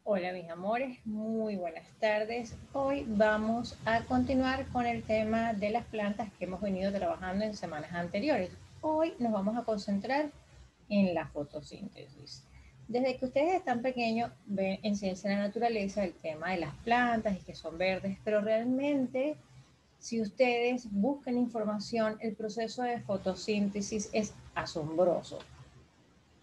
Hola mis amores, muy buenas tardes. Hoy vamos a continuar con el tema de las plantas que hemos venido trabajando en semanas anteriores. Hoy nos vamos a concentrar en la fotosíntesis. Desde que ustedes están pequeños, ven en Ciencia de la Naturaleza el tema de las plantas y que son verdes, pero realmente si ustedes buscan información, el proceso de fotosíntesis es asombroso.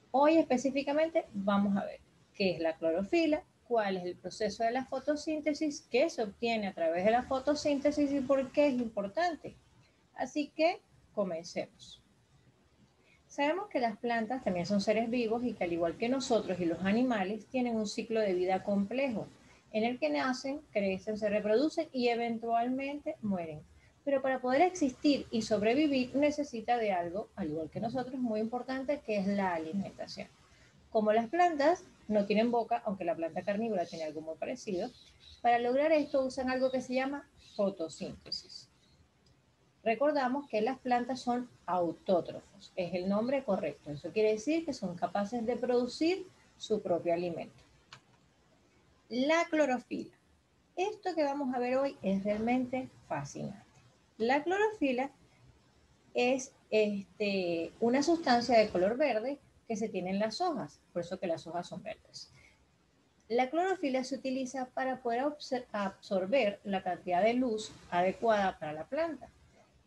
Hoy específicamente vamos a ver qué es la clorofila, cuál es el proceso de la fotosíntesis, qué se obtiene a través de la fotosíntesis y por qué es importante. Así que comencemos. Sabemos que las plantas también son seres vivos y que al igual que nosotros y los animales tienen un ciclo de vida complejo en el que nacen, crecen, se reproducen y eventualmente mueren. Pero para poder existir y sobrevivir necesita de algo, al igual que nosotros, muy importante, que es la alimentación. Como las plantas no tienen boca, aunque la planta carnívora tiene algo muy parecido, para lograr esto usan algo que se llama fotosíntesis. Recordamos que las plantas son autótrofos, es el nombre correcto. Eso quiere decir que son capaces de producir su propio alimento. La clorofila. Esto que vamos a ver hoy es realmente fascinante. La clorofila es una sustancia de color verde que se tiene en las hojas, por eso que las hojas son verdes. La clorofila se utiliza para poder absorber la cantidad de luz adecuada para la planta.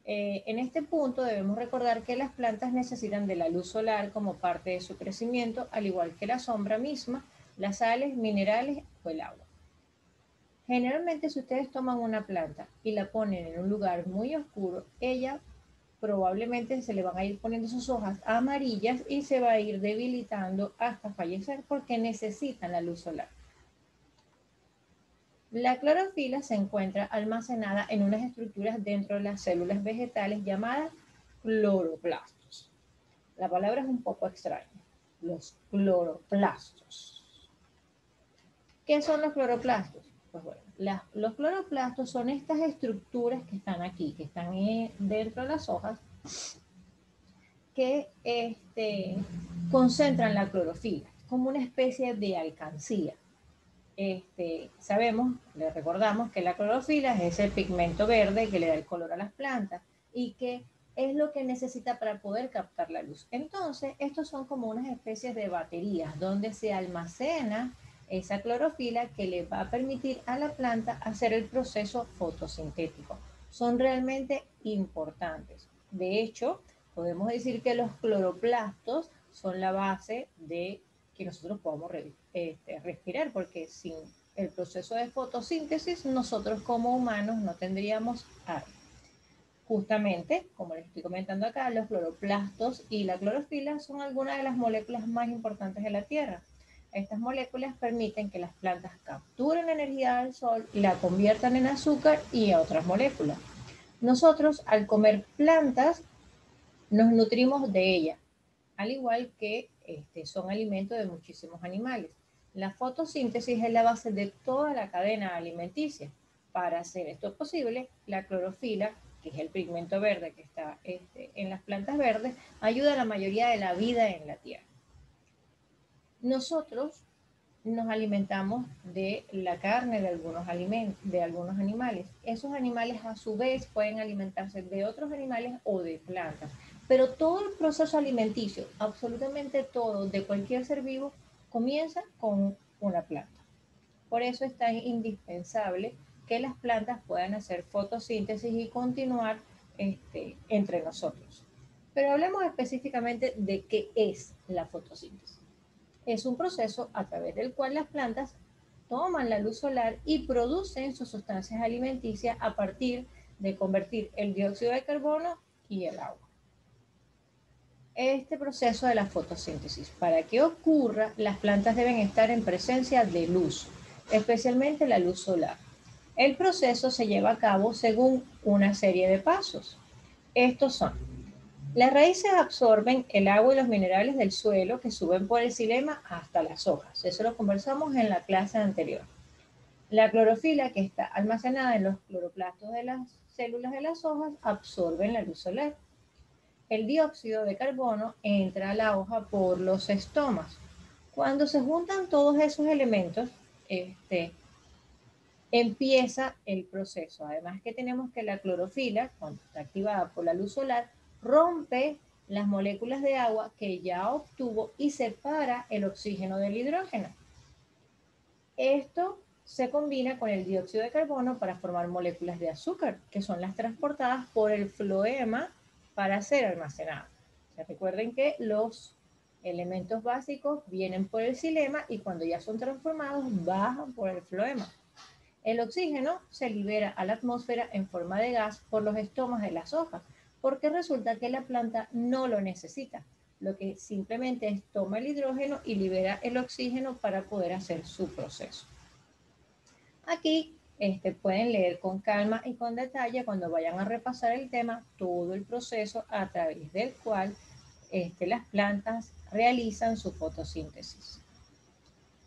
En este punto debemos recordar que las plantas necesitan de la luz solar como parte de su crecimiento, al igual que la sombra misma, las sales, minerales o el agua. Generalmente si ustedes toman una planta y la ponen en un lugar muy oscuro, ella probablemente se le van a ir poniendo sus hojas amarillas y se va a ir debilitando hasta fallecer porque necesitan la luz solar. La clorofila se encuentra almacenada en unas estructuras dentro de las células vegetales llamadas cloroplastos. La palabra es un poco extraña. Los cloroplastos. ¿Qué son los cloroplastos? Pues bueno, los cloroplastos son estas estructuras que están aquí, que están dentro de las hojas, que concentran la clorofila, como una especie de alcancía. Sabemos, le recordamos que la clorofila es ese pigmento verde que le da el color a las plantas y que es lo que necesita para poder captar la luz. Entonces, estos son como unas especies de baterías donde se almacena esa clorofila que le va a permitir a la planta hacer el proceso fotosintético. Son realmente importantes. De hecho, podemos decir que los cloroplastos son la base de que nosotros podamos respirar, porque sin el proceso de fotosíntesis nosotros como humanos no tendríamos aire. Justamente, como les estoy comentando acá, los cloroplastos y la clorofila son algunas de las moléculas más importantes de la Tierra. Estas moléculas permiten que las plantas capturen la energía del sol, la conviertan en azúcar y a otras moléculas. Nosotros, al comer plantas, nos nutrimos de ellas, al igual que son alimentos de muchísimos animales. La fotosíntesis es la base de toda la cadena alimenticia. Para hacer esto posible, la clorofila, que es el pigmento verde que está en las plantas verdes, ayuda a la mayoría de la vida en la Tierra. Nosotros nos alimentamos de la carne de algunos animales. Esos animales a su vez pueden alimentarse de otros animales o de plantas. Pero todo el proceso alimenticio, absolutamente todo, de cualquier ser vivo, comienza con una planta. Por eso es tan indispensable que las plantas puedan hacer fotosíntesis y continuar entre nosotros. Pero hablemos específicamente de qué es la fotosíntesis. Es un proceso a través del cual las plantas toman la luz solar y producen sus sustancias alimenticias a partir de convertir el dióxido de carbono y el agua. Este proceso de la fotosíntesis, para que ocurra, las plantas deben estar en presencia de luz, especialmente la luz solar. El proceso se lleva a cabo según una serie de pasos. Estos son: las raíces absorben el agua y los minerales del suelo que suben por el xilema hasta las hojas. Eso lo conversamos en la clase anterior. La clorofila, que está almacenada en los cloroplastos de las células de las hojas, absorbe la luz solar. El dióxido de carbono entra a la hoja por los estomas. Cuando se juntan todos esos elementos, empieza el proceso. Además que tenemos que la clorofila, cuando está activada por la luz solar, rompe las moléculas de agua que ya obtuvo y separa el oxígeno del hidrógeno. Esto se combina con el dióxido de carbono para formar moléculas de azúcar, que son las transportadas por el floema para ser almacenadas. Recuerden que los elementos básicos vienen por el xilema y cuando ya son transformados bajan por el floema. El oxígeno se libera a la atmósfera en forma de gas por los estomas de las hojas, porque resulta que la planta no lo necesita. Lo que simplemente es toma el hidrógeno y libera el oxígeno para poder hacer su proceso. Aquí pueden leer con calma y con detalle cuando vayan a repasar el tema todo el proceso a través del cual las plantas realizan su fotosíntesis.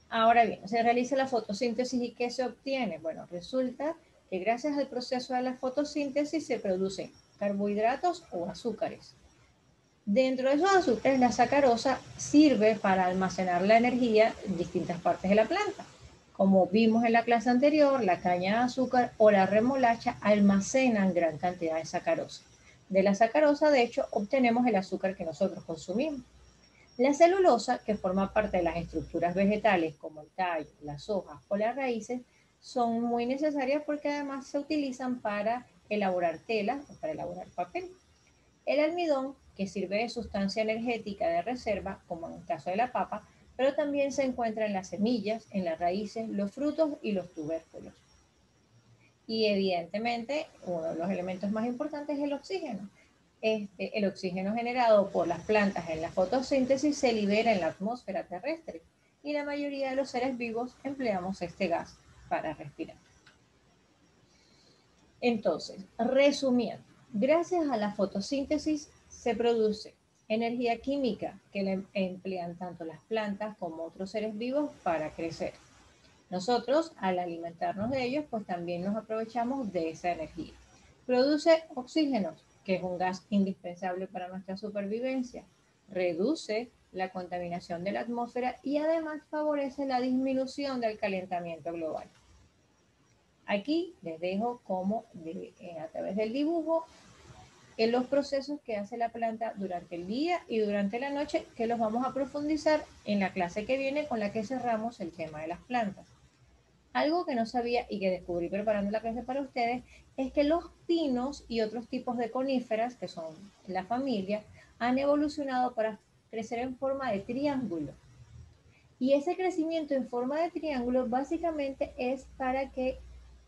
Ahora bien, se realiza la fotosíntesis y ¿qué se obtiene? Bueno, resulta que gracias al proceso de la fotosíntesis se producen carbohidratos o azúcares. Dentro de esos azúcares, la sacarosa sirve para almacenar la energía en distintas partes de la planta. Como vimos en la clase anterior, la caña de azúcar o la remolacha almacenan gran cantidad de sacarosa. De la sacarosa, de hecho, obtenemos el azúcar que nosotros consumimos. La celulosa, que forma parte de las estructuras vegetales como el tallo, las hojas o las raíces, son muy necesarias porque además se utilizan para elaborar tela o para elaborar papel. El almidón, que sirve de sustancia energética de reserva, como en el caso de la papa, pero también se encuentra en las semillas, en las raíces, los frutos y los tubérculos. Y evidentemente, uno de los elementos más importantes es el oxígeno. El oxígeno generado por las plantas en la fotosíntesis se libera en la atmósfera terrestre y la mayoría de los seres vivos empleamos este gas para respirar. Entonces, resumiendo, gracias a la fotosíntesis se produce energía química que le emplean tanto las plantas como otros seres vivos para crecer. Nosotros, al alimentarnos de ellos, pues también nos aprovechamos de esa energía. Produce oxígeno, que es un gas indispensable para nuestra supervivencia. Reduce la contaminación de la atmósfera y además favorece la disminución del calentamiento global. Aquí les dejo como a través del dibujo en los procesos que hace la planta durante el día y durante la noche, que los vamos a profundizar en la clase que viene con la que cerramos el tema de las plantas. Algo que no sabía y que descubrí preparando la clase para ustedes es que los pinos y otros tipos de coníferas, que son la familia, han evolucionado para crecer en forma de triángulo. Y ese crecimiento en forma de triángulo básicamente es para que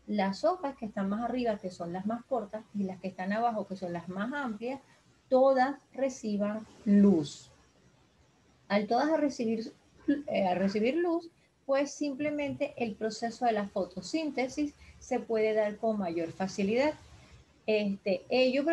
las hojas que están más arriba, que son las más cortas, y las que están abajo, que son las más amplias, todas reciban luz. Al todas recibir luz, pues simplemente el proceso de la fotosíntesis se puede dar con mayor facilidad. Ello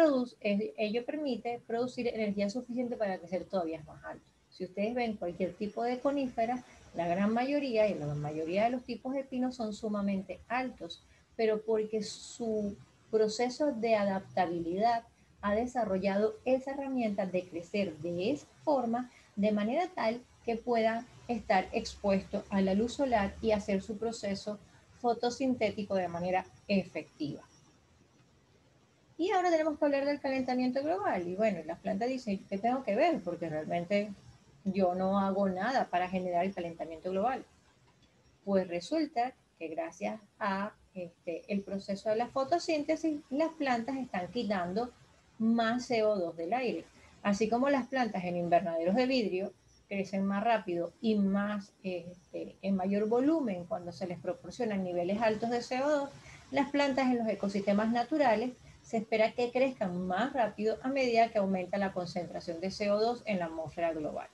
permite producir energía suficiente para crecer todavía más alto. Si ustedes ven cualquier tipo de conífera, la gran mayoría y la mayoría de los tipos de pinos son sumamente altos, pero porque su proceso de adaptabilidad ha desarrollado esa herramienta de crecer de esa forma, de manera tal que puedan estar expuestos a la luz solar y hacer su proceso fotosintético de manera efectiva. Y ahora tenemos que hablar del calentamiento global. Y bueno, las plantas dicen, ¿qué tengo que ver? Porque realmente yo no hago nada para generar el calentamiento global. Pues resulta que gracias a el proceso de la fotosíntesis, las plantas están quitando más CO2 del aire. Así como las plantas en invernaderos de vidrio crecen más rápido y más en mayor volumen cuando se les proporcionan niveles altos de CO2, las plantas en los ecosistemas naturales se espera que crezcan más rápido a medida que aumenta la concentración de CO2 en la atmósfera global.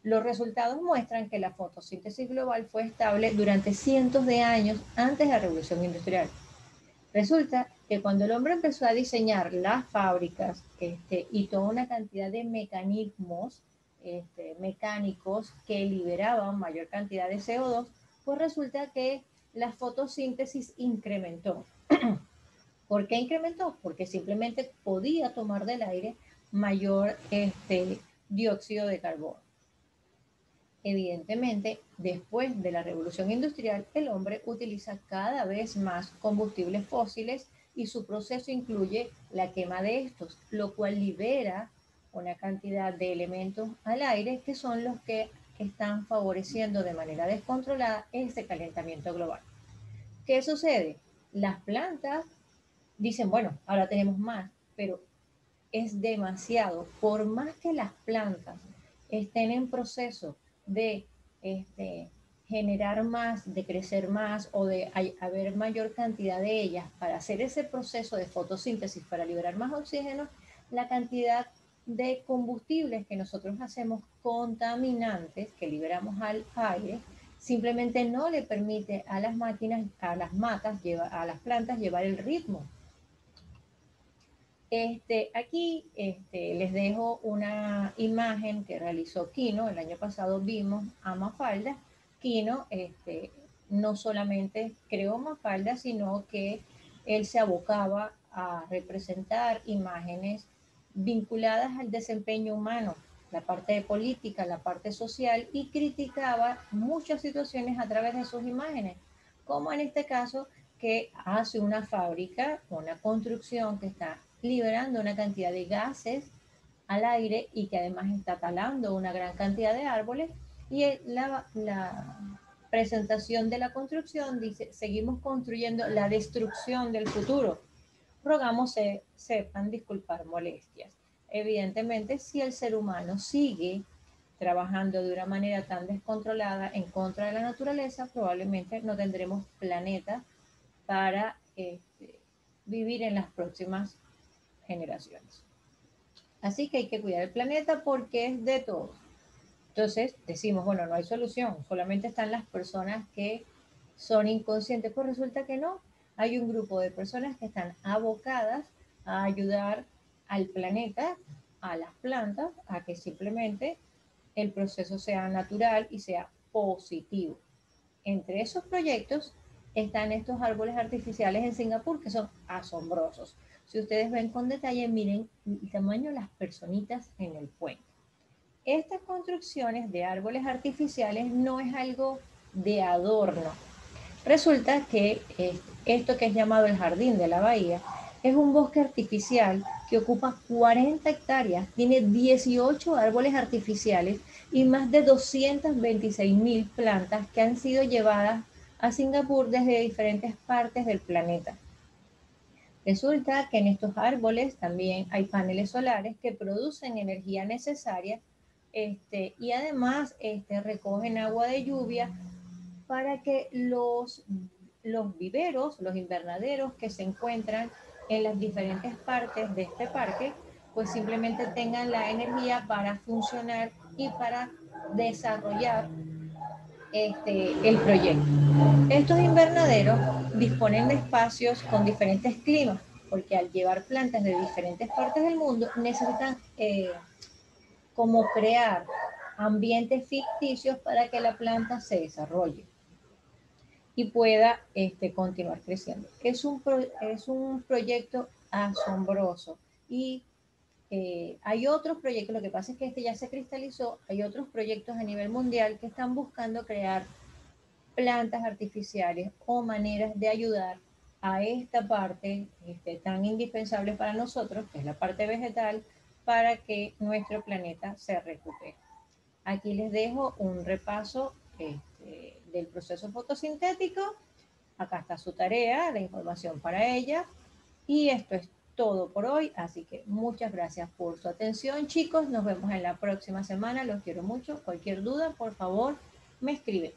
Los resultados muestran que la fotosíntesis global fue estable durante cientos de años antes de la Revolución Industrial. Resulta que cuando el hombre empezó a diseñar las fábricas y toda una cantidad de mecanismos mecánicos que liberaban mayor cantidad de CO2, pues resulta que la fotosíntesis incrementó. ¿Por qué incrementó? Porque simplemente podía tomar del aire mayor dióxido de carbono. Evidentemente, después de la revolución industrial, el hombre utiliza cada vez más combustibles fósiles y su proceso incluye la quema de estos, lo cual libera una cantidad de elementos al aire que son los que están favoreciendo de manera descontrolada este calentamiento global. ¿Qué sucede? Las plantas dicen, bueno, ahora tenemos más, pero es demasiado. Por más que las plantas estén en proceso de generar más, de crecer más o de haber mayor cantidad de ellas para hacer ese proceso de fotosíntesis para liberar más oxígeno, la cantidad de combustibles que nosotros hacemos contaminantes que liberamos al aire simplemente no le permite a las máquinas, a las matas, a las plantas llevar el ritmo. Aquí les dejo una imagen que realizó Kino. El año pasado vimos a Mafalda. Kino no solamente creó Mafalda, sino que él se abocaba a representar imágenes vinculadas al desempeño humano, la parte de política, la parte social, y criticaba muchas situaciones a través de sus imágenes, como en este caso que hace una fábrica, una construcción que está liberando una cantidad de gases al aire y que además está talando una gran cantidad de árboles. Y la presentación de la construcción dice, seguimos construyendo la destrucción del futuro. Rogamos sepan disculpar molestias. Evidentemente, si el ser humano sigue trabajando de una manera tan descontrolada en contra de la naturaleza, probablemente no tendremos planeta para vivir en las próximas generaciones. Así que hay que cuidar el planeta porque es de todos. Entonces decimos, bueno, no hay solución, solamente están las personas que son inconscientes. Pues resulta que no, hay un grupo de personas que están abocadas a ayudar al planeta, a las plantas, a que simplemente el proceso sea natural y sea positivo. Entre esos proyectos están estos árboles artificiales en Singapur que son asombrosos. Si ustedes ven con detalle, miren el tamaño de las personitas en el puente. Estas construcciones de árboles artificiales no es algo de adorno. Resulta que esto que es llamado el Jardín de la Bahía es un bosque artificial que ocupa 40 hectáreas, tiene 18 árboles artificiales y más de 226.000 plantas que han sido llevadas a Singapur desde diferentes partes del planeta. Resulta que en estos árboles también hay paneles solares que producen energía necesaria y además recogen agua de lluvia para que los viveros, los invernaderos que se encuentran en las diferentes partes de este parque, pues simplemente tengan la energía para funcionar y para desarrollar el proyecto. Estos invernaderos disponen de espacios con diferentes climas, porque al llevar plantas de diferentes partes del mundo necesitan como crear ambientes ficticios para que la planta se desarrolle y pueda continuar creciendo. Es un proyecto asombroso y hay otros proyectos, lo que pasa es que este ya se cristalizó, hay otros proyectos a nivel mundial que están buscando crear plantas artificiales o maneras de ayudar a esta parte tan indispensable para nosotros, que es la parte vegetal, para que nuestro planeta se recupere. Aquí les dejo un repaso del proceso fotosintético. Acá está su tarea, la información para ella. Y esto es todo por hoy, así que muchas gracias por su atención, chicos. Nos vemos en la próxima semana. Los quiero mucho. Cualquier duda, por favor, me escriben.